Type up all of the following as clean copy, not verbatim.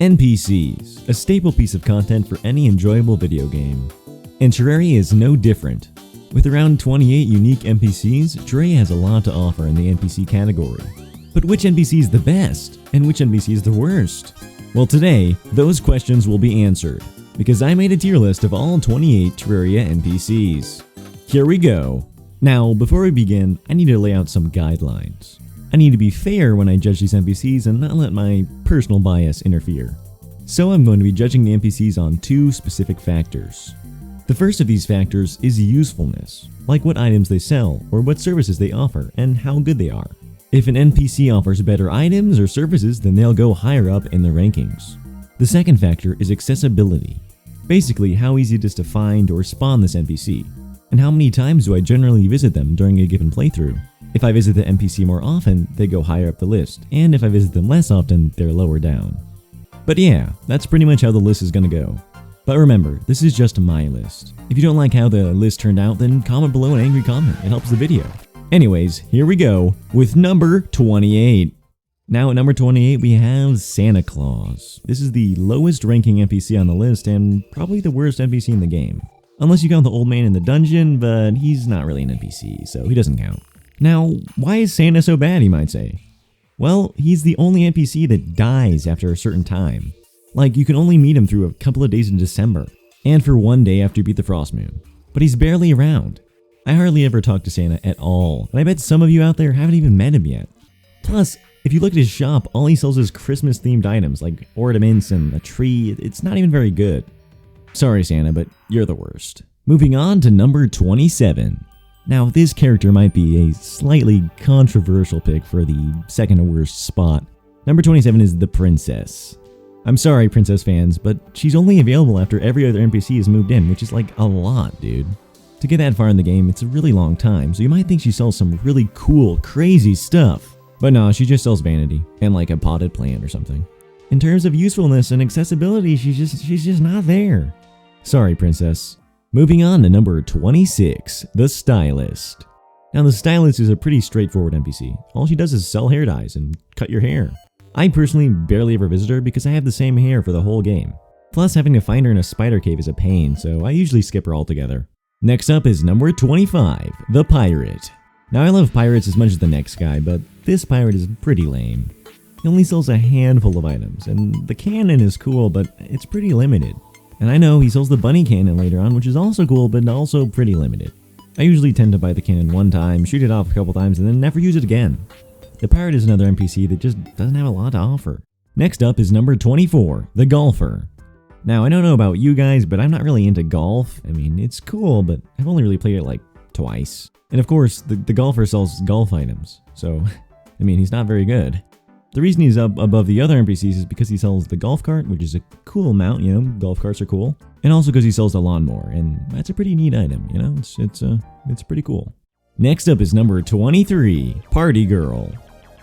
NPCs, a staple piece of content for any enjoyable video game. And Terraria is no different. With around 28 unique NPCs, Terraria has a lot to offer in the NPC category. But which NPC is the best, and which NPC is the worst? Well, today, those questions will be answered, because I made a tier list of all 28 Terraria NPCs. Here we go. Now, before we begin, I need to lay out some guidelines. I need to be fair when I judge these NPCs and not let my personal bias interfere. So I'm going to be judging the NPCs on two specific factors. The first of these factors is usefulness, like what items they sell or what services they offer and how good they are. If an NPC offers better items or services, then they'll go higher up in the rankings. The second factor is accessibility. Basically, how easy it is to find or spawn this NPC, and how many times do I generally visit them during a given playthrough. If I visit the NPC more often, they go higher up the list, and if I visit them less often, they're lower down. But yeah, that's pretty much how the list is gonna go. But remember, this is just my list. If you don't like how the list turned out, then comment below an angry comment, it helps the video. Anyways, here we go with number 28. Now at number 28 we have Santa Claus. This is the lowest ranking NPC on the list and probably the worst NPC in the game. Unless you count the old man in the dungeon, but he's not really an NPC, so he doesn't count. Now, why is Santa so bad, you might say? Well, he's the only NPC that dies after a certain time. Like, you can only meet him through a couple of days in December, and for one day after you beat the Frost Moon. But he's barely around. I hardly ever talk to Santa at all, and I bet some of you out there haven't even met him yet. Plus, if you look at his shop, all he sells is Christmas-themed items like ornaments and a tree. It's not even very good. Sorry, Santa, but you're the worst. Moving on to number 27. Now, this character might be a slightly controversial pick for the second to worst spot. Number 27 is the Princess. I'm sorry, Princess fans, but she's only available after every other NPC has moved in, which is like a lot, dude. To get that far in the game, it's a really long time, so you might think she sells some really cool, crazy stuff. But no, she just sells vanity, and like a potted plant or something. In terms of usefulness and accessibility, she's just not there. Sorry, Princess. Moving on to number 26, the Stylist. Now the Stylist is a pretty straightforward NPC. All she does is sell hair dyes and cut your hair. I personally barely ever visit her because I have the same hair for the whole game. Plus having to find her in a spider cave is a pain, so I usually skip her altogether. Next up is number 25, the Pirate. Now I love pirates as much as the next guy, but this pirate is pretty lame. He only sells a handful of items, and the cannon is cool, but it's pretty limited. And I know he sells the bunny cannon later on, which is also cool, but also pretty limited. I usually tend to buy the cannon one time, shoot it off a couple times, and then never use it again. The pirate is another NPC that just doesn't have a lot to offer. Next up is number 24, the Golfer. Now, I don't know about you guys, but I'm not really into golf. I mean, it's cool, but I've only really played it like twice. And of course, the Golfer sells golf items, so, I mean, he's not very good. The reason he's up above the other NPCs is because he sells the golf cart, which is a cool amount, you know, golf carts are cool. And also because he sells the lawnmower, and that's a pretty neat item, you know, it's pretty cool. Next up is number 23, Party Girl.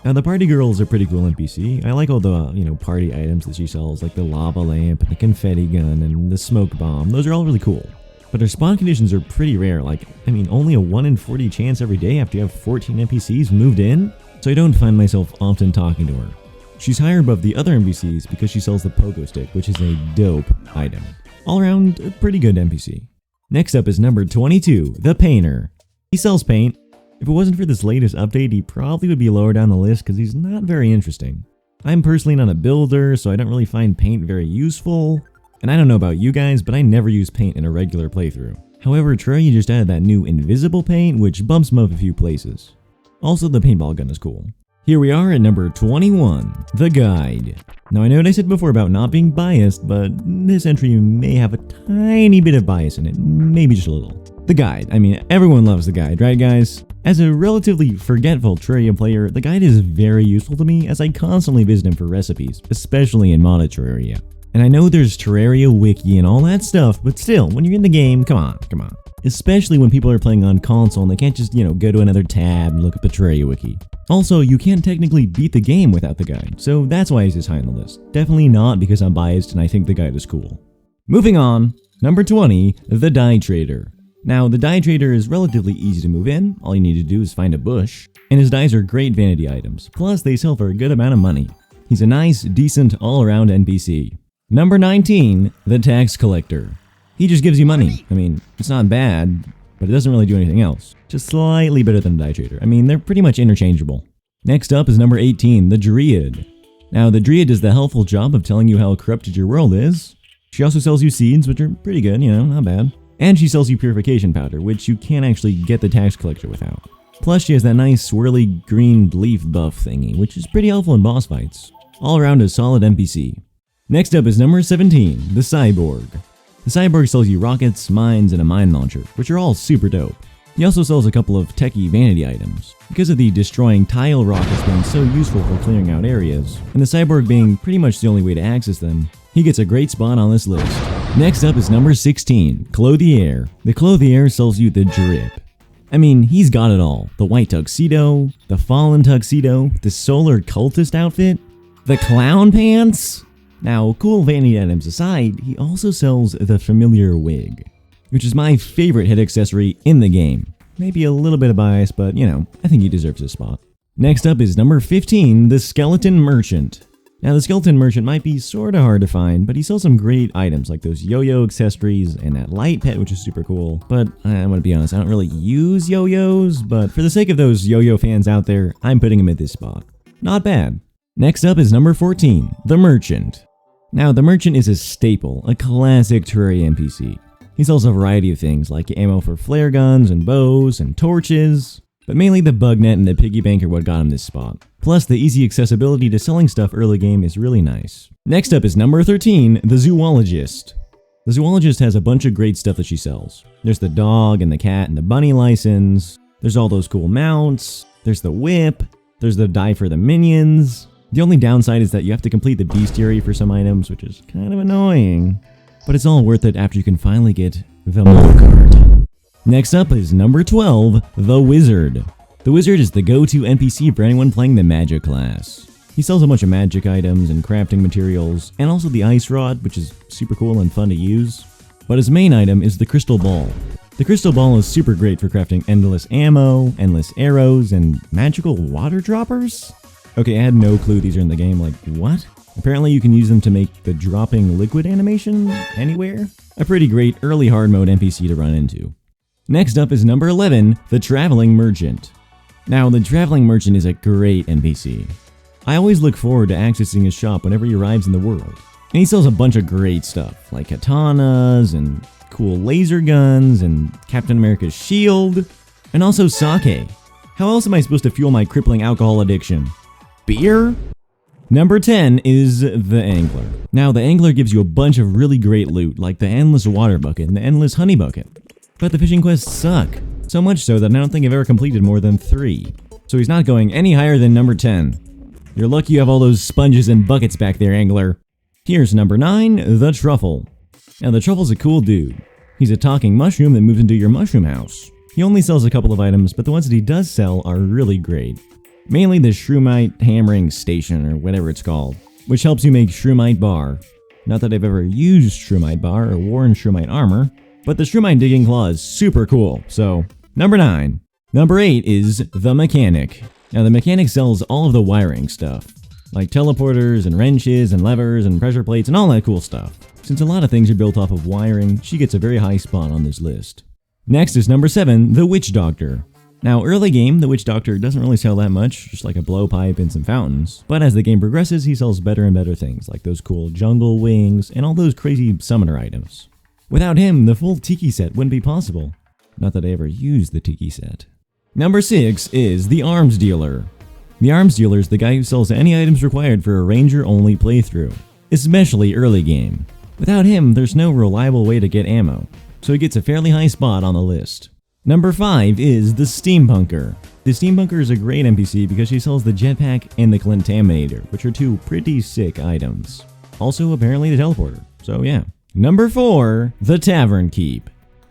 Now the Party Girl is a pretty cool NPC. I like all the, party items that she sells, like the lava lamp, and the confetti gun, and the smoke bomb. Those are all really cool. But her spawn conditions are pretty rare, only a 1 in 40 chance every day after you have 14 NPCs moved in. So I don't find myself often talking to her. She's higher above the other NPCs because she sells the pogo stick, which is a dope item. All around, a pretty good NPC. Next up is number 22, the Painter. He sells paint. If it wasn't for this latest update, he probably would be lower down the list because he's not very interesting. I'm personally not a builder, so I don't really find paint very useful. And I don't know about you guys, but I never use paint in a regular playthrough. However, Terraria just added that new invisible paint, which bumps him up a few places. Also, the paintball gun is cool. Here we are at number 21, the Guide. Now I know what I said before about not being biased, but this entry may have a tiny bit of bias in it, maybe just a little. The Guide, everyone loves the Guide, right guys? As a relatively forgetful Terraria player, the Guide is very useful to me as I constantly visit him for recipes, especially in modded Terraria. And I know there's Terraria Wiki and all that stuff, but still, when you're in the game, come on. Especially when people are playing on console and they can't just, go to another tab and look up the Terraria Wiki. Also, you can't technically beat the game without the Guide, so that's why he's this high on the list. Definitely not because I'm biased and I think the Guide is cool. Moving on, number 20, the Dye Trader. Now, the Dye Trader is relatively easy to move in. All you need to do is find a bush, and his dyes are great vanity items, plus they sell for a good amount of money. He's a nice, decent, all-around NPC. Number 19, the Tax Collector. He just gives you money. I mean, it's not bad, but it doesn't really do anything else. Just slightly better than the Die Trader. I mean, they're pretty much interchangeable. Next up is number 18, the Druid. Now, the Druid does the helpful job of telling you how corrupted your world is. She also sells you seeds, which are pretty good, not bad. And she sells you purification powder, which you can't actually get the Tax Collector without. Plus, she has that nice swirly green leaf buff thingy, which is pretty helpful in boss fights. All around a solid NPC. Next up is number 17, the Cyborg. The Cyborg sells you rockets, mines, and a mine launcher, which are all super dope. He also sells a couple of techie vanity items. Because of the destroying tile rockets being so useful for clearing out areas, and the Cyborg being pretty much the only way to access them, he gets a great spot on this list. Next up is number 16, Clothier. The Clothier sells you the drip. I mean, he's got it all. The white tuxedo, the fallen tuxedo, the solar cultist outfit, the clown pants. Now, cool vanity items aside, he also sells the familiar wig, which is my favorite head accessory in the game. Maybe a little bit of bias, but I think he deserves a spot. Next up is number 15, the Skeleton Merchant. Now, the Skeleton Merchant might be sorta hard to find, but he sells some great items like those yo-yo accessories and that light pet, which is super cool. But I'm gonna be honest, I don't really use yo-yos, but for the sake of those yo-yo fans out there, I'm putting him at this spot. Not bad. Next up is number 14, the Merchant. Now, the Merchant is a staple, a classic Terraria NPC. He sells a variety of things like ammo for flare guns and bows and torches, but mainly the bug net and the piggy bank are what got him this spot. Plus, the easy accessibility to selling stuff early game is really nice. Next up is number 13, the Zoologist. The Zoologist has a bunch of great stuff that she sells. There's the dog and the cat and the bunny license. There's all those cool mounts. There's the whip. There's the dye for the minions. The only downside is that you have to complete the bestiary for some items, which is kind of annoying. But it's all worth it after you can finally get the mole card. Next up is number 12, the Wizard. The Wizard is the go-to NPC for anyone playing the Magic class. He sells a bunch of magic items and crafting materials, and also the Ice Rod, which is super cool and fun to use. But his main item is the Crystal Ball. The Crystal Ball is super great for crafting endless ammo, endless arrows, and magical water droppers? Okay, I had no clue these are in the game, like, what? Apparently you can use them to make the dropping liquid animation anywhere. A pretty great early hard mode NPC to run into. Next up is number 11, the Traveling Merchant. Now, the Traveling Merchant is a great NPC. I always look forward to accessing his shop whenever he arrives in the world. And he sells a bunch of great stuff, like katanas and cool laser guns and Captain America's shield, and also sake. How else am I supposed to fuel my crippling alcohol addiction? Beer? Number 10 is the Angler. Now, the Angler gives you a bunch of really great loot, like the Endless Water Bucket and the Endless Honey Bucket. But the fishing quests suck. So much so that I don't think I've ever completed more than 3. So he's not going any higher than number 10. You're lucky you have all those sponges and buckets back there, Angler. Here's number 9, the Truffle. Now, the Truffle's a cool dude. He's a talking mushroom that moves into your mushroom house. He only sells a couple of items, but the ones that he does sell are really great. Mainly the Shroomite Hammering Station, or whatever it's called, which helps you make Shroomite Bar. Not that I've ever used Shroomite Bar or worn Shroomite Armor, but the Shroomite Digging Claw is super cool, so number 9. Number 8 is the Mechanic. Now, the Mechanic sells all of the wiring stuff, like teleporters and wrenches and levers and pressure plates and all that cool stuff. Since a lot of things are built off of wiring, she gets a very high spot on this list. Next is number 7, the Witch Doctor. Now, early game, the Witch Doctor doesn't really sell that much, just like a blowpipe and some fountains. But as the game progresses, he sells better and better things, like those cool jungle wings and all those crazy summoner items. Without him, the full Tiki set wouldn't be possible. Not that I ever used the Tiki set. Number 6 is the Arms Dealer. The Arms Dealer is the guy who sells any items required for a Ranger-only playthrough, especially early game. Without him, there's no reliable way to get ammo, so he gets a fairly high spot on the list. Number 5 is the Steampunker. The Steampunker is a great NPC because she sells the Jetpack and the Contaminator, which are 2 pretty sick items. Also, apparently the Teleporter, so yeah. Number 4, the Tavernkeep.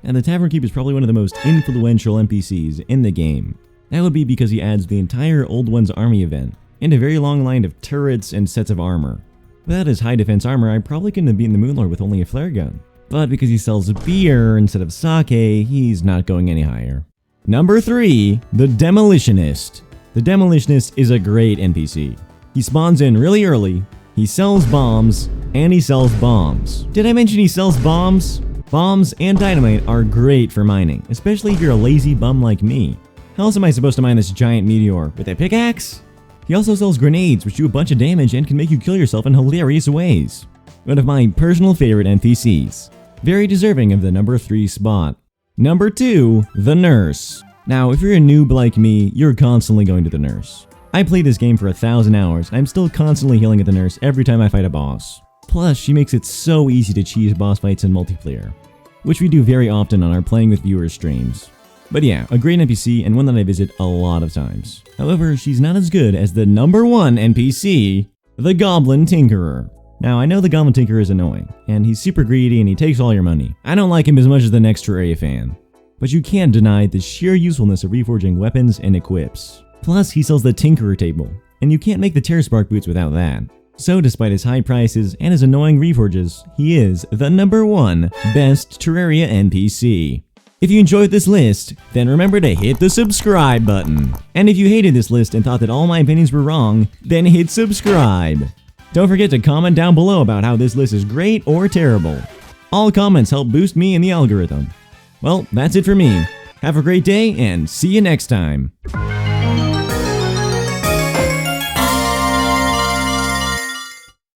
And the Tavernkeep is probably one of the most influential NPCs in the game. That would be because he adds the entire Old One's Army event, and a very long line of turrets and sets of armor. Without his high defense armor, I probably couldn't have beaten the Moonlord with only a flare gun. But because he sells beer instead of sake, he's not going any higher. Number 3, the Demolitionist. The Demolitionist is a great NPC. He spawns in really early, he sells bombs, and he sells bombs. Did I mention he sells bombs? Bombs and dynamite are great for mining, especially if you're a lazy bum like me. How else am I supposed to mine this giant meteor? With a pickaxe? He also sells grenades, which do a bunch of damage and can make you kill yourself in hilarious ways. One of my personal favorite NPCs. Very deserving of the number 3 spot. Number 2, the nurse. Now, if you're a noob like me, you're constantly going to the nurse. I played this game for 1,000 hours, and I'm still constantly healing at the nurse every time I fight a boss. Plus, she makes it so easy to cheese boss fights in multiplayer, which we do very often on our Playing with Viewers streams. But yeah, a great NPC and one that I visit a lot of times. However, she's not as good as the number 1 NPC, the Goblin Tinkerer. Now, I know the Goblin Tinkerer is annoying, and he's super greedy and he takes all your money. I don't like him as much as the next Terraria fan. But you can't deny the sheer usefulness of reforging weapons and equips. Plus, he sells the Tinkerer table, and you can't make the Terra Spark boots without that. So despite his high prices and his annoying reforges, he is the number 1 best Terraria NPC. If you enjoyed this list, then remember to hit the subscribe button. And if you hated this list and thought that all my opinions were wrong, then hit subscribe. Don't forget to comment down below about how this list is great or terrible. All comments help boost me in the algorithm. Well, that's it for me. Have a great day and see you next time.